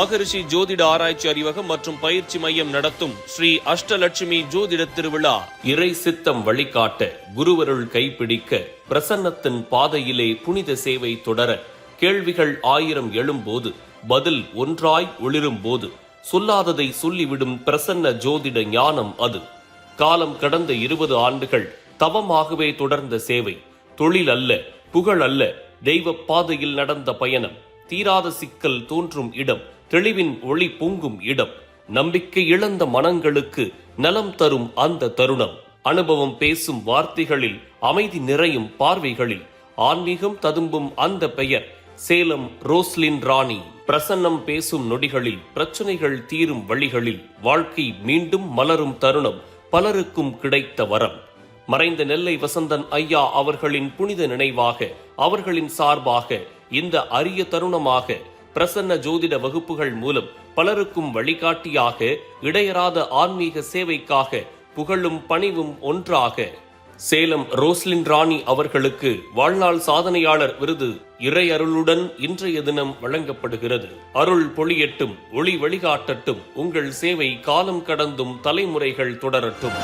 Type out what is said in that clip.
மகரிஷி ஜோதிட ஆராய்ச்சி அறிவகம் மற்றும் பயிற்சி மையம் நடத்தும் ஸ்ரீ அஷ்டலட்சுமி ஜோதிட திருவிழா இறை சித்தம் வழிகாட்ட, குருவருள் கைப்பிடிக்க, பிரசன்னத்தின் பாதையிலே புனித சேவை தொடர, கேள்விகள் 1000 எழும்போது பதில் ஒன்றாய் ஒளிரும் போது சொல்லாததை சொல்லிவிடும் பிரசன்ன ஜோதிட ஞானம் அது. காலம் கடந்த 20 ஆண்டுகள் தவமாகவே தொடர்ந்த சேவை. தொழில் அல்ல, புகழ் அல்ல, தெய்வ பாதையில் நடந்த பயணம். தீராத சிக்கல் தோன்றும் இடம், தெளிவின் ஒளி பொங்கும் இடம், நம்பிக்கை இழந்த மனங்களுக்கு நலம் தரும் அந்த தருணம். அனுபவம் பேசும் வார்த்தைகளில், அமைதி நிறையும் பார்வைகளில், ஆன்மீகம் ததும்பும் அந்த பெயர் சேலம் ரோஸ்லின் ராணி. பிரசன்னம் பேசும் நொடிகளில், பிரச்சனைகள் தீரும் வழிகளில், வாழ்க்கை மீண்டும் மலரும் தருணம் பலருக்கும் கிடைத்த வரம். மறைந்த நெல்லை வசந்தன் ஐயா அவர்களின் புனித நினைவாக, அவர்களின் சார்பாக இந்த அரிய தருணமாக பிரசன்ன ஜோதிட வகுப்புகள் மூலம் பலருக்கும் வழிகாட்டியாக, இடையறாத ஆன்மீக சேவைக்காக புகழும் பணிவும் ஒன்றாக சேலம் ரோஸ்லின் ராணி அவர்களுக்கு வாழ்நாள் சாதனையாளர் விருது இறை அருளுடன் இன்றைய தினம் வழங்கப்படுகிறது. அருள் பொழியட்டும், ஒளி வழிகாட்டட்டும், உங்கள் சேவை காலம் கடந்தும் தலைமுறைகள் தொடரட்டும்.